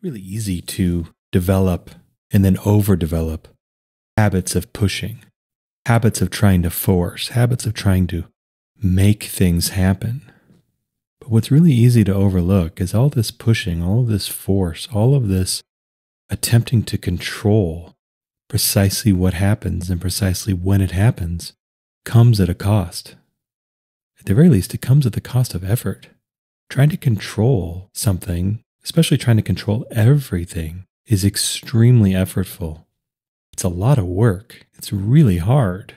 really easy to develop and then overdevelop habits of pushing, habits of trying to force, habits of trying to make things happen. But what's really easy to overlook is all this pushing, all of this force, all of this attempting to control precisely what happens and precisely when it happens comes at a cost. At the very least, it comes at the cost of effort. Trying to control something, especially trying to control everything, is extremely effortful. It's a lot of work. It's really hard.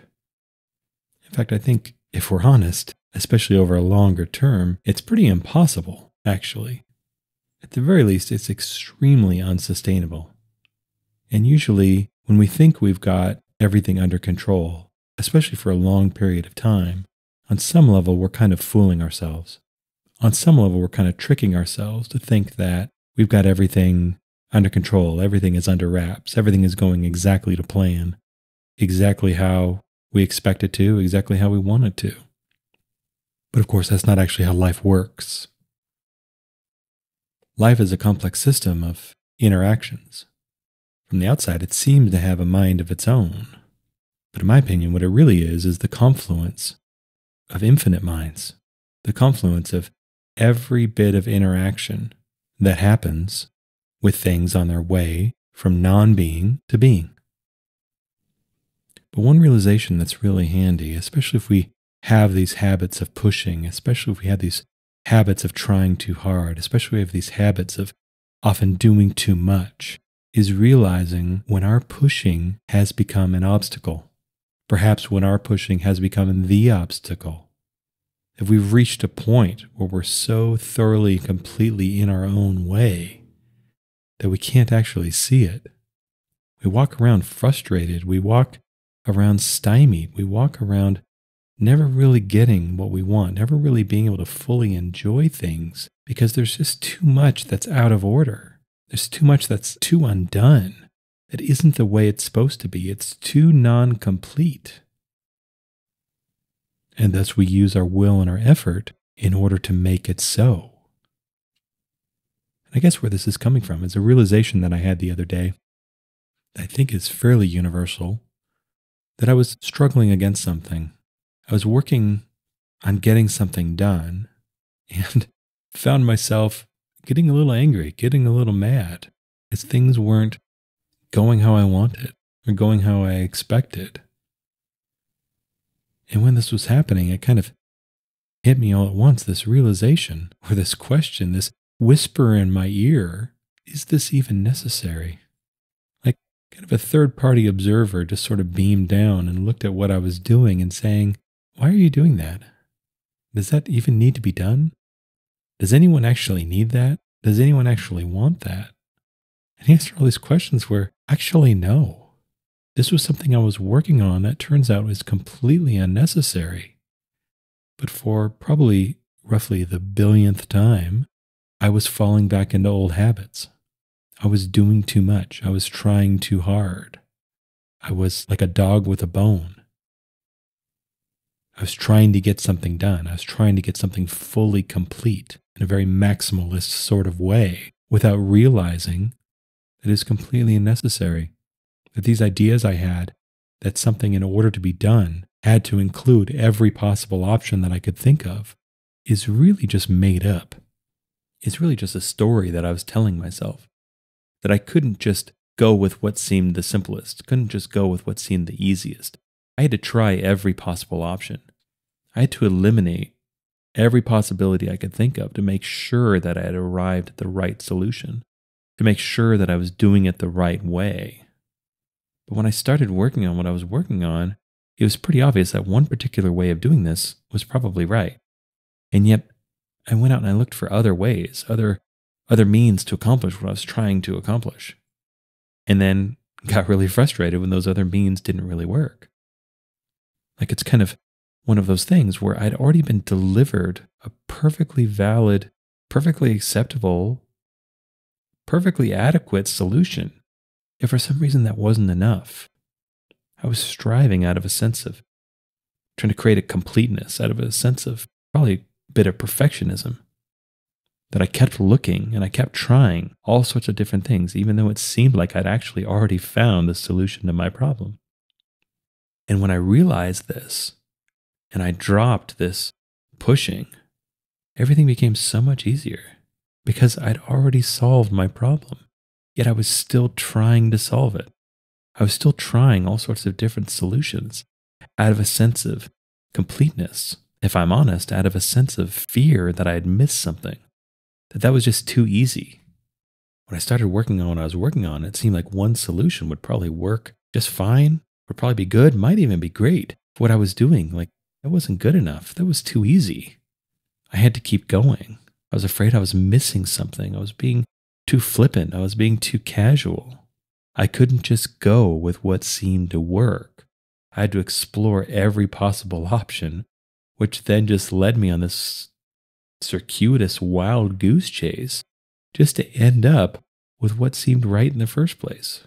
In fact, I think if we're honest, especially over a longer term, it's pretty impossible, actually. At the very least, it's extremely unsustainable. And usually, when we think we've got everything under control, especially for a long period of time, on some level, we're kind of fooling ourselves. On some level, we're kind of tricking ourselves to think that we've got everything under control, everything is under wraps, everything is going exactly to plan, exactly how we expect it to, exactly how we want it to. But of course, that's not actually how life works. Life is a complex system of interactions. From the outside, it seems to have a mind of its own. But in my opinion, what it really is the confluence of infinite minds, the confluence of every bit of interaction that happens with things on their way from non-being to being. But one realization that's really handy, especially if we have these habits of pushing, especially if we have these habits of trying too hard, especially if we have these habits of often doing too much, is realizing when our pushing has become an obstacle. Perhaps when our pushing has become the obstacle. If we've reached a point where we're so thoroughly, completely in our own way that we can't actually see it. We walk around frustrated. We walk around stymied. We walk around never really getting what we want, never really being able to fully enjoy things because there's just too much that's out of order. There's too much that's too undone. It isn't the way it's supposed to be. It's too non-complete. And thus we use our will and our effort in order to make it so. And I guess where this is coming from is a realization that I had the other day that I think is fairly universal, that I was struggling against something. I was working on getting something done and found myself getting a little angry, getting a little mad as things weren't going how I wanted or going how I expected. And when this was happening, it kind of hit me all at once, this realization or this question, this whisper in my ear, is this even necessary? Like kind of a third-party observer just sort of beamed down and looked at what I was doing and saying, why are you doing that? Does that even need to be done? Does anyone actually need that? Does anyone actually want that? And the answer to all these questions were, actually no. This was something I was working on that turns out was completely unnecessary. But for probably roughly the billionth time, I was falling back into old habits. I was doing too much. I was trying too hard. I was like a dog with a bone. I was trying to get something done. I was trying to get something fully complete in a very maximalist sort of way without realizing that it's completely unnecessary. That these ideas I had, that something in order to be done had to include every possible option that I could think of, is really just made up. It's really just a story that I was telling myself. That I couldn't just go with what seemed the simplest, couldn't just go with what seemed the easiest. I had to try every possible option. I had to eliminate every possibility I could think of to make sure that I had arrived at the right solution, to make sure that I was doing it the right way. But when I started working on what I was working on, it was pretty obvious that one particular way of doing this was probably right. And yet, I went out and I looked for other ways, other means to accomplish what I was trying to accomplish. And then got really frustrated when those other means didn't really work. Like it's kind of one of those things where I'd already been delivered a perfectly valid, perfectly acceptable, perfectly adequate solution. If for some reason that wasn't enough, I was striving out of a sense of trying to create a completeness, out of a sense of probably a bit of perfectionism. that I kept looking and I kept trying all sorts of different things, even though it seemed like I'd actually already found the solution to my problem. And when I realized this and I dropped this pushing, everything became so much easier because I'd already solved my problem. Yet I was still trying to solve it. I was still trying all sorts of different solutions out of a sense of completeness. If I'm honest, out of a sense of fear that I had missed something, that was just too easy. When I started working on what I was working on, it seemed like one solution would probably work just fine, would probably be good, might even be great for what I was doing. Like, that wasn't good enough. That was too easy. I had to keep going. I was afraid I was missing something. I was being too flippant. I was being too casual. I couldn't just go with what seemed to work. I had to explore every possible option, which then just led me on this circuitous wild goose chase just to end up with what seemed right in the first place.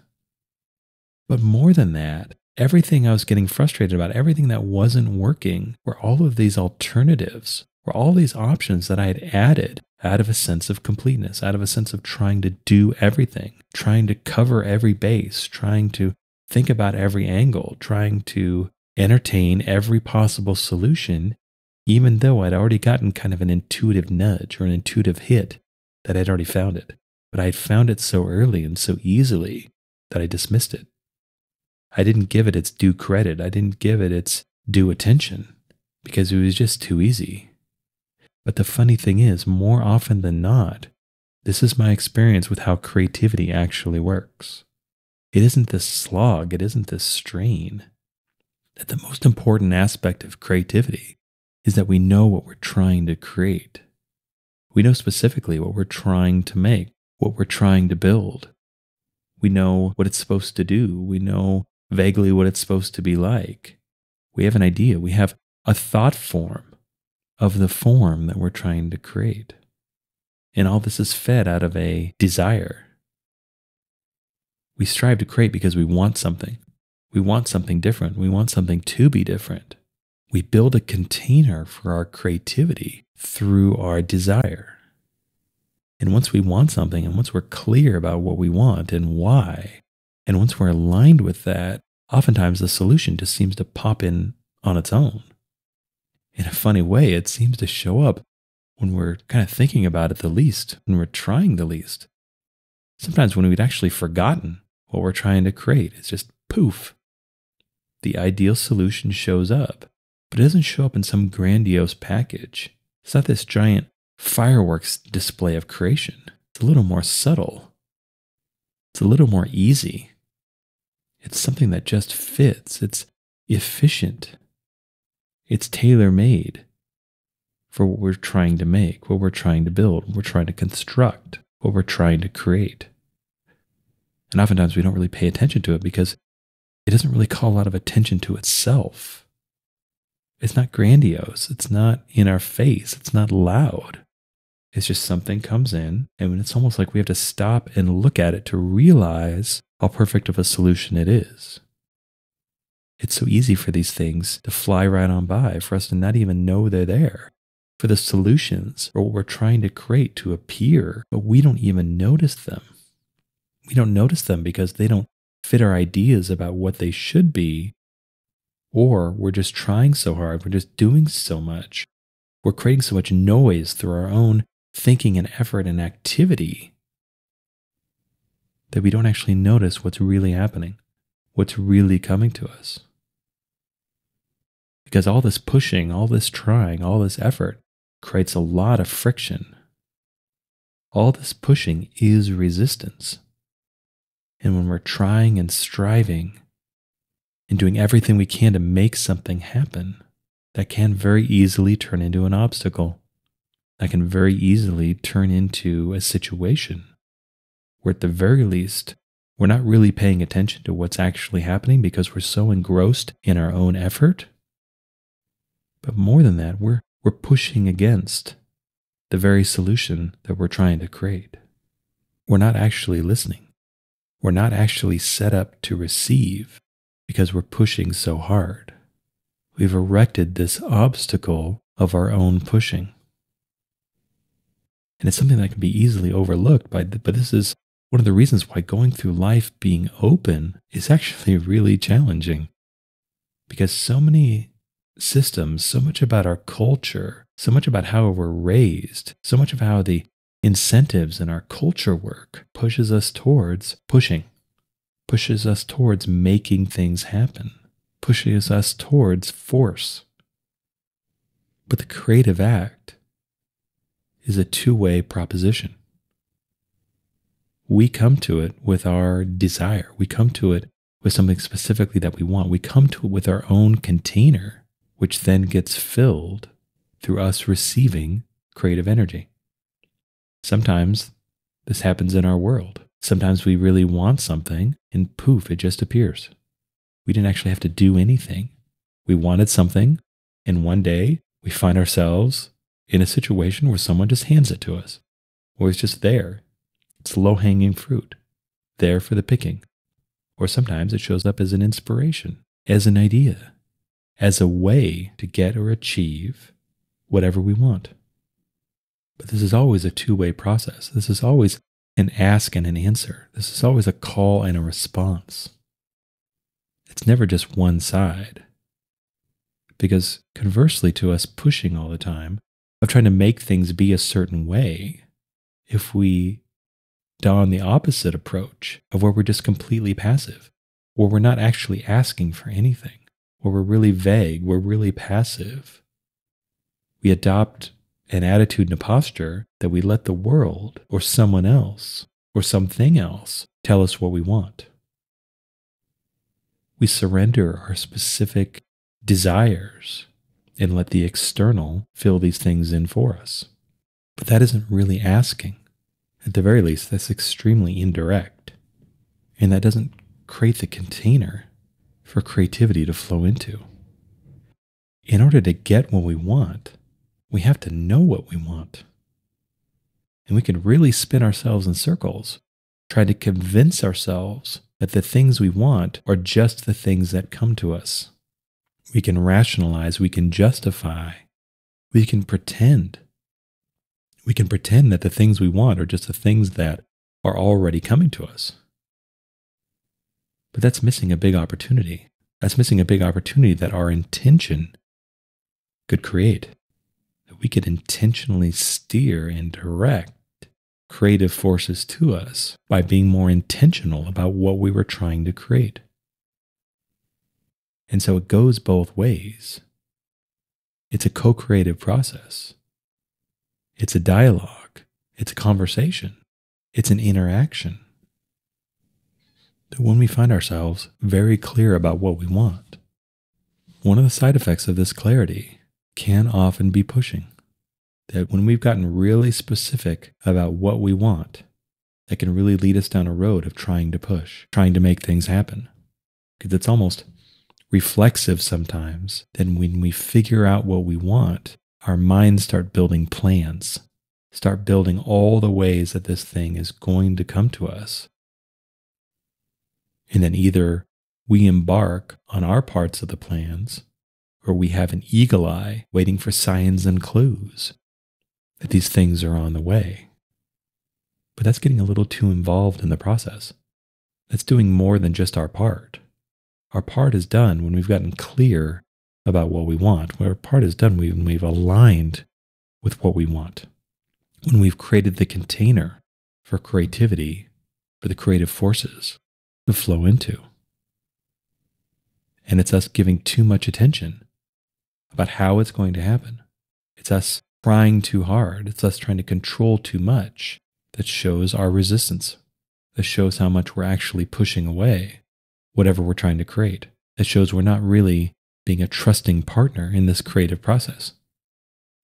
But more than that, everything I was getting frustrated about, everything that wasn't working, were all of these alternatives, were all these options that I had added out of a sense of completeness, out of a sense of trying to do everything, trying to cover every base, trying to think about every angle, trying to entertain every possible solution, even though I'd already gotten kind of an intuitive nudge or an intuitive hit that I'd already found it. But I had found it so early and so easily that I dismissed it. I didn't give it its due credit. I didn't give it its due attention because it was just too easy. But the funny thing is, more often than not, this is my experience with how creativity actually works. It isn't this slog, it isn't this strain. That the most important aspect of creativity is that we know what we're trying to create. We know specifically what we're trying to make, what we're trying to build. We know what it's supposed to do. We know vaguely what it's supposed to be like. We have an idea. We have a thought form of the form that we're trying to create. And all this is fed out of a desire. We strive to create because we want something. We want something different. We want something to be different. We build a container for our creativity through our desire. And once we want something, and once we're clear about what we want and why, and once we're aligned with that, oftentimes the solution just seems to pop in on its own. In a funny way, it seems to show up when we're kind of thinking about it the least, when we're trying the least. Sometimes when we'd actually forgotten what we're trying to create, it's just poof. The ideal solution shows up, but it doesn't show up in some grandiose package. It's not this giant fireworks display of creation. It's a little more subtle. It's a little more easy. It's something that just fits. It's efficient. It's tailor-made for what we're trying to make, what we're trying to build, what we're trying to construct, what we're trying to create. And oftentimes we don't really pay attention to it because it doesn't really call a lot of attention to itself. It's not grandiose. It's not in our face. It's not loud. It's just something comes in, and it's almost like we have to stop and look at it to realize how perfect of a solution it is. It's so easy for these things to fly right on by, for us to not even know they're there, for the solutions or what we're trying to create to appear, but we don't even notice them. We don't notice them because they don't fit our ideas about what they should be, or we're just trying so hard, we're just doing so much, we're creating so much noise through our own thinking and effort and activity that we don't actually notice what's really happening, what's really coming to us. Because all this pushing, all this trying, all this effort creates a lot of friction. All this pushing is resistance. And when we're trying and striving and doing everything we can to make something happen, that can very easily turn into an obstacle. That can very easily turn into a situation where at the very least, we're not really paying attention to what's actually happening because we're so engrossed in our own effort. But more than that, we're pushing against the very solution that we're trying to create. We're not actually listening. We're not actually set up to receive because we're pushing so hard. We've erected this obstacle of our own pushing. And it's something that can be easily overlooked but this is one of the reasons why going through life being open is actually really challenging. Because so many systems, so much about our culture, so much about how we're raised, so much of how the incentives in our culture work pushes us towards making things happen, pushes us towards force. But the creative act is a two-way proposition. We come to it with our desire. We come to it with something specifically that we want. We come to it with our own container, which then gets filled through us receiving creative energy. Sometimes this happens in our world. Sometimes we really want something and poof, it just appears. We didn't actually have to do anything. We wanted something, and one day we find ourselves in a situation where someone just hands it to us, or it's just there. It's low-hanging fruit, there for the picking. Or sometimes it shows up as an inspiration, as an idea, as a way to get or achieve whatever we want. But this is always a two-way process. This is always an ask and an answer. This is always a call and a response. It's never just one side. Because conversely to us pushing all the time, of trying to make things be a certain way, if we don the opposite approach of where we're just completely passive, where we're not actually asking for anything, where we're really vague, we're really passive, we adopt an attitude and a posture that we let the world or someone else or something else tell us what we want. We surrender our specific desires and let the external fill these things in for us. But that isn't really asking. At the very least, that's extremely indirect. And that doesn't create the container for creativity to flow into. In order to get what we want, we have to know what we want. And we can really spin ourselves in circles, trying to convince ourselves that the things we want are just the things that come to us. We can rationalize, we can justify, we can pretend. We can pretend that the things we want are just the things that are already coming to us. But that's missing a big opportunity. That's missing a big opportunity that our intention could create. That we could intentionally steer and direct creative forces to us by being more intentional about what we were trying to create. And so it goes both ways. It's a co-creative process. It's a dialogue. It's a conversation. It's an interaction. That when we find ourselves very clear about what we want, one of the side effects of this clarity can often be pushing. That when we've gotten really specific about what we want, that can really lead us down a road of trying to push, trying to make things happen. Because it's almost reflexive sometimes. Then when we figure out what we want, our minds start building plans, start building all the ways that this thing is going to come to us. And then either we embark on our parts of the plans, or we have an eagle eye waiting for signs and clues that these things are on the way. But that's getting a little too involved in the process. That's doing more than just our part. Our part is done when we've gotten clear about what we want. Our part is done when we've aligned with what we want. When we've created the container for creativity, for the creative forces to flow into. And it's us giving too much attention about how it's going to happen. It's us trying too hard. It's us trying to control too much that shows our resistance. That shows how much we're actually pushing away whatever we're trying to create. That shows we're not really being a trusting partner in this creative process.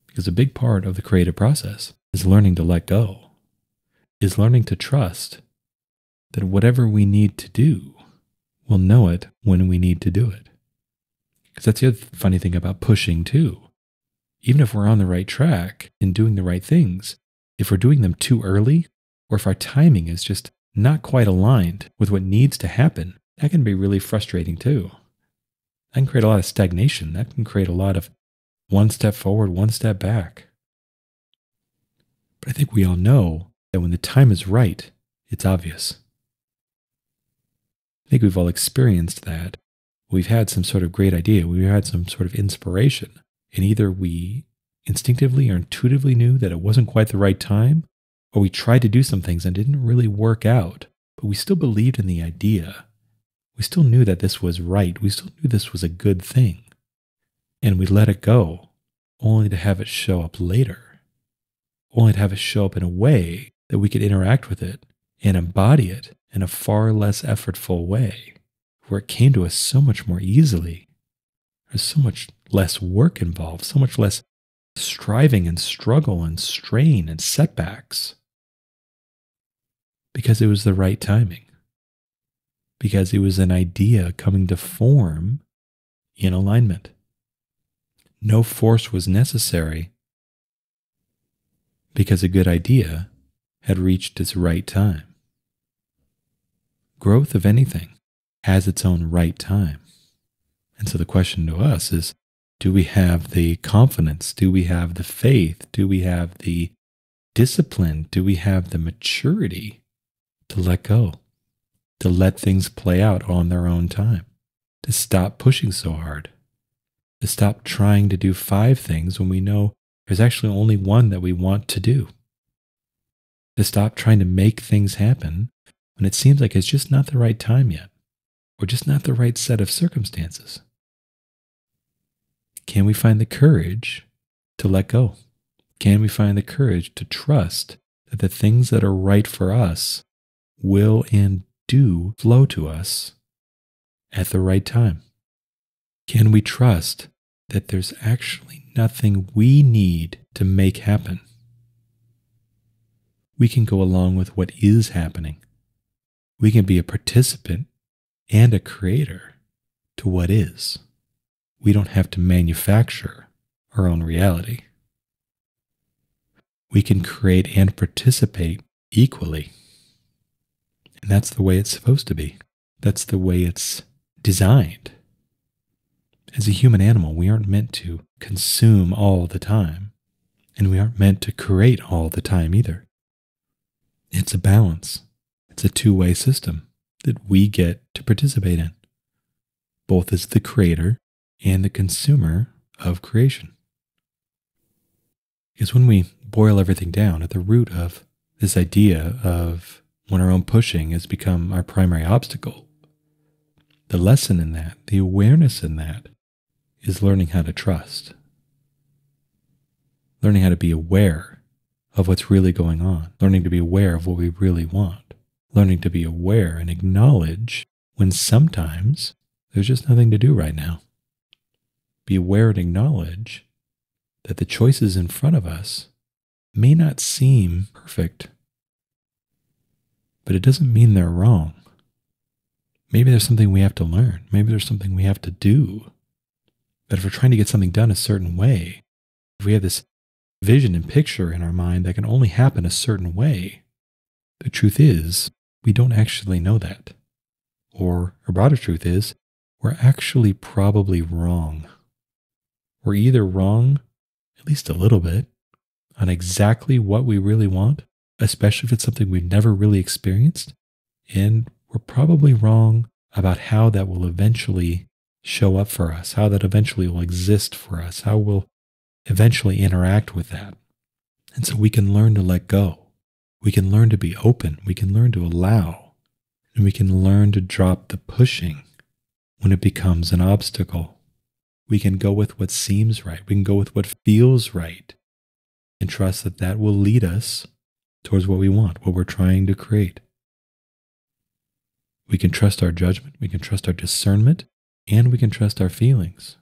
Because a big part of the creative process is learning to let go, is learning to trust that whatever we need to do, we'll know it when we need to do it. Because that's the other funny thing about pushing too. Even if we're on the right track and doing the right things, if we're doing them too early, or if our timing is just not quite aligned with what needs to happen, that can be really frustrating too. That can create a lot of stagnation. That can create a lot of one step forward, one step back. But I think we all know that when the time is right, it's obvious. I think we've all experienced that. We've had some sort of great idea. We've had some sort of inspiration. And either we instinctively or intuitively knew that it wasn't quite the right time, or we tried to do some things and didn't really work out, but we still believed in the idea. We still knew that this was right. We still knew this was a good thing. And we let it go, only to have it show up later, only to have it show up in a way that we could interact with it and embody it in a far less effortful way, where it came to us so much more easily. There's so much less work involved, so much less striving and struggle and strain and setbacks, because it was the right timing, because it was an idea coming to form in alignment. No force was necessary because a good idea had reached its right time. Growth of anything has its own right time. And so the question to us is, do we have the confidence? Do we have the faith? Do we have the discipline? Do we have the maturity to let go, to let things play out on their own time, to stop pushing so hard, to stop trying to do 5 things when we know there's actually only one that we want to do, to stop trying to make things happen when it seems like it's just not the right time yet, or just not the right set of circumstances? Can we find the courage to let go? Can we find the courage to trust that the things that are right for us will and do flow to us at the right time? Can we trust that there's actually nothing we need to make happen? We can go along with what is happening. We can be a participant and a creator to what is. We don't have to manufacture our own reality. We can create and participate equally. And that's the way it's supposed to be. That's the way it's designed. As a human animal, we aren't meant to consume all the time, and we aren't meant to create all the time either. It's a balance. It's a two-way system that we get to participate in, both as the creator and the consumer of creation. Because when we boil everything down at the root of this idea of when our own pushing has become our primary obstacle, the lesson in that, the awareness in that, is learning how to trust. Learning how to be aware of what's really going on. Learning to be aware of what we really want. Learning to be aware and acknowledge when sometimes there's just nothing to do right now. Be aware and acknowledge that the choices in front of us may not seem perfect, but it doesn't mean they're wrong. Maybe there's something we have to learn. Maybe there's something we have to do. That if we're trying to get something done a certain way, if we have this vision and picture in our mind that can only happen a certain way, the truth is we don't actually know that. Or a broader truth is we're actually probably wrong. We're either wrong, at least a little bit, on exactly what we really want, especially if it's something we've never really experienced, and we're probably wrong about how that will eventually show up for us, how that eventually will exist for us, how we'll eventually interact with that. And so we can learn to let go. We can learn to be open. We can learn to allow. And we can learn to drop the pushing when it becomes an obstacle. We can go with what seems right. We can go with what feels right and trust that that will lead us towards what we want, what we're trying to create. We can trust our judgment. We can trust our discernment. And we can trust our feelings.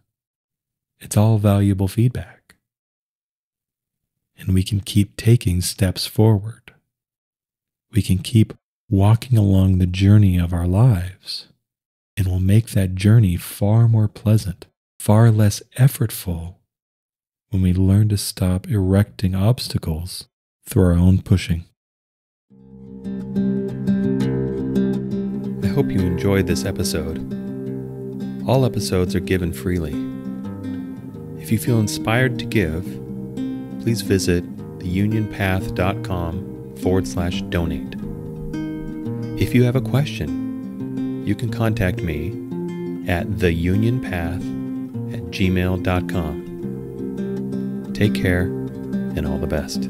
It's all valuable feedback. And we can keep taking steps forward. We can keep walking along the journey of our lives. And we'll make that journey far more pleasant, far less effortful when we learn to stop erecting obstacles through our own pushing. I hope you enjoyed this episode. All episodes are given freely. If you feel inspired to give, please visit theunionpath.com/donate. If you have a question, you can contact me at theunionpath@gmail.com. Take care and all the best.